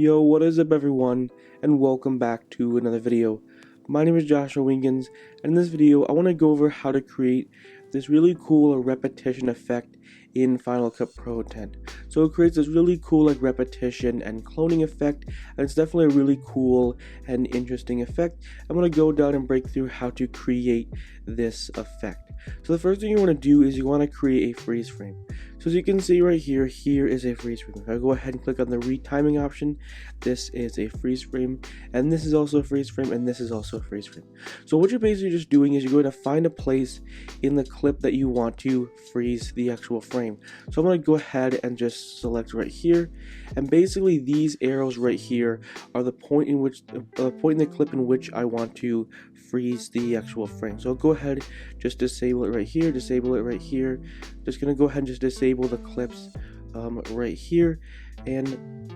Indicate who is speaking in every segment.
Speaker 1: Yo, what is up everyone, and welcome back to another video. My name is Joshua Winkins, and in this video I want to go over how to create this really cool repetition effect in Final Cut Pro 10. So it creates this really cool repetition and cloning effect, and it's definitely a really cool and interesting effect. I'm going to go down and break through how to create this effect. So the first thing you want to do is you want to create a freeze frame. So as you can see right here, here is a freeze frame. If I go ahead and click on the retiming option, this is a freeze frame, and this is also a freeze frame, and this is also a freeze frame. So what you're basically just doing is you're going to find a place in the clip that you want to freeze the actual frame. So I'm going to go ahead and just select right here, and basically these arrows right here are the point in the clip in which I want to freeze the actual frame. So I'll go ahead, just disable it right here, disable it right here. Just gonna go ahead and just disable the clips right here, and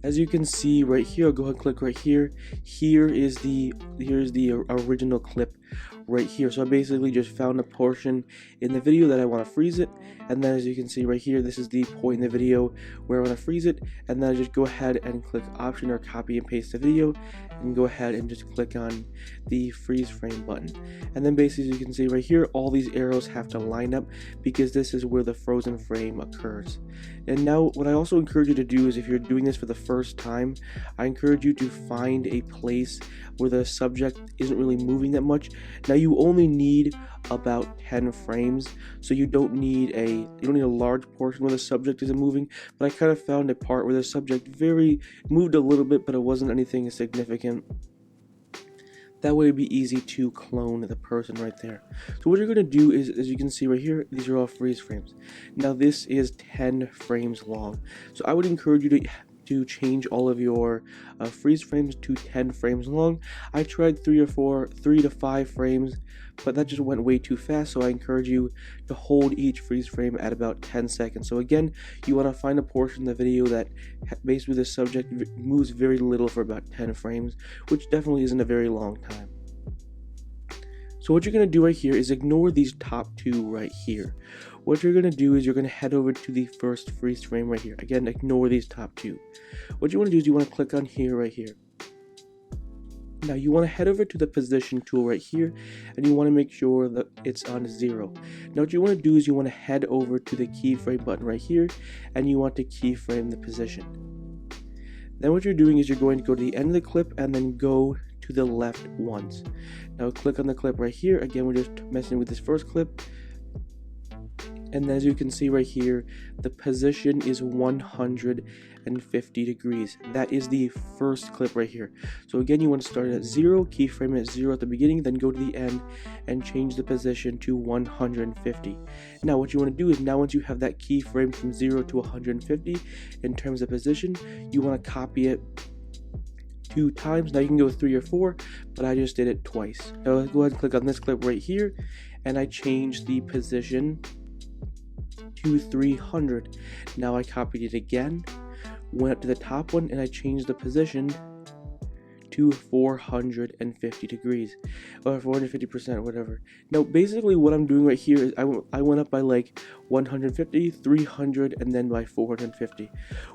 Speaker 1: as you can see right here, I'll go ahead and click right here. Here's the original clip right here. So I basically just found a portion in the video that I want to freeze it, and then as you can see right here, this is the point in the video where I want to freeze it, and then I just go ahead and click option or copy and paste the video, and go ahead and just click on the freeze frame button. And then basically, as you can see right here, all these arrows have to line up because this is where the frozen frame occurs. And now what I also encourage you to do is, if you're doing this for the first time, I encourage you to find a place where the subject isn't really moving that much. Now you only need about 10 frames, so you don't need a large portion where the subject isn't moving, but I kind of found a part where the subject moved a little bit, but it wasn't anything significant. That way it'd be easy to clone the person right there. So what you're going to do is, as you can see right here, these are all freeze frames. Now this is 10 frames long, so I would encourage you to change all of your freeze frames to 10 frames long. I tried 3 to 5 frames, but that just went way too fast, so I encourage you to hold each freeze frame at about 10 seconds. So again, you want to find a portion of the video that basically the subject moves very little for about 10 frames, which definitely isn't a very long time. So what you're going to do right here is ignore these top two right here. What you're going to do is you're going to head over to the first freeze frame right here. Again, ignore these top two. What you want to do is you want to click on here right here. Now you want to head over to the position tool right here, and you want to make sure that it's on 0. Now what you want to do is you want to head over to the keyframe button right here, and you want to keyframe the position. Then what you're doing is you're going to go to the end of the clip and then go to the left once. Now click on the clip right here. Again, we're just messing with this first clip. And as you can see right here, the position is 150 degrees. That is the first clip right here. So again, you want to start at 0, keyframe at 0 at the beginning, then go to the end and change the position to 150. Now what you want to do is, now once you have that keyframe from 0 to 150 in terms of position, you want to copy it 2 times. Now you can go 3 or 4, but I just did it twice. Now let's go ahead and click on this clip right here, and I changed the position to 300. Now I copied it again, went up to the top one, and I changed the position to 450 degrees, or 450%, whatever. Now basically what I'm doing right here is I went up by like 150, 300, and then by 450.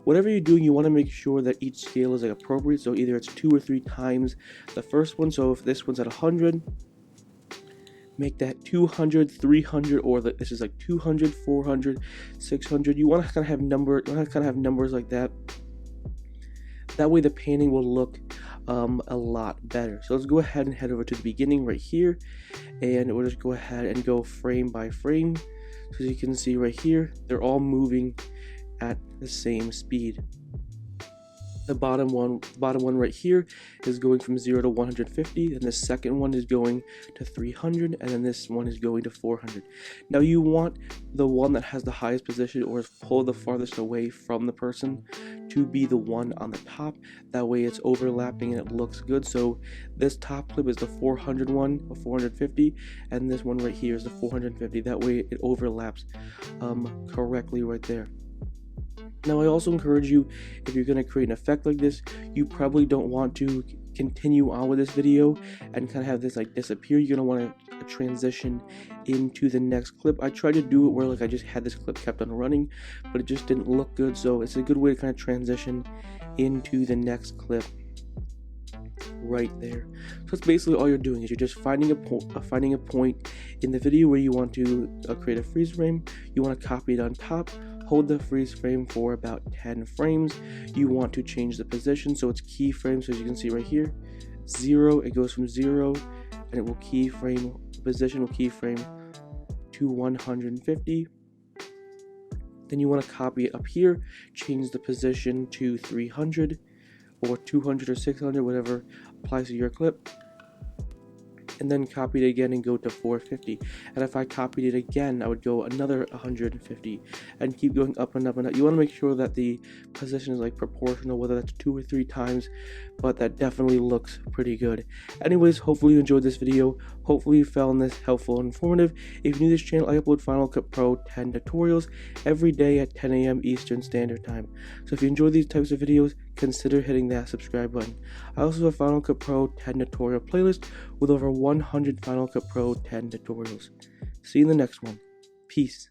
Speaker 1: Whatever you're doing, you want to make sure that each scale is like appropriate, so either it's 2 or 3 times the first one. So if this one's at 100, make that 200, 300, or this is like 200, 400, 600. You want to kind of have numbers like that. That way the painting will look a lot better. So let's go ahead and head over to the beginning right here, and we'll just go ahead and go frame by frame. So as you can see right here, they're all moving at the same speed. The bottom one right here is going from 0 to 150, and the second one is going to 300, and then this one is going to 400. Now you want the one that has the highest position, or is pulled the farthest away from the person, to be the one on the top. That way it's overlapping and it looks good. So this top clip is the 400 one, or 450, and this one right here is the 450. That way it overlaps correctly right there. Now I also encourage you, if you're going to create an effect like this, you probably don't want to continue on with this video and kind of have this like disappear, you're gonna want to transition into the next clip. I tried to do it where like I just had this clip kept on running, but it just didn't look good, so it's a good way to kind of transition into the next clip right there. So that's basically all you're doing, is you're just finding a point in the video where you want to create a freeze frame. You want to copy it on top, hold the freeze frame for about 10 frames. You want to change the position so it's keyframe. So as you can see right here, 0, it goes from 0 and it will keyframe, the position will keyframe to 150. Then you want to copy it up here, change the position to 300 or 200 or 600, whatever applies to your clip, and then copy it again and go to 450. And if I copied it again, I would go another 150 and keep going up and up and up. You want to make sure that the position is like proportional, whether that's 2 or 3 times, but that definitely looks pretty good. Anyways, hopefully you enjoyed this video. Hopefully you found this helpful and informative. If you're new to this channel, I upload Final Cut Pro 10 tutorials every day at 10 a.m. Eastern Standard Time. So if you enjoy these types of videos, consider hitting that subscribe button. I also have a Final Cut Pro 10 tutorial playlist with over 100 Final Cut Pro 10 tutorials. See you in the next one. Peace.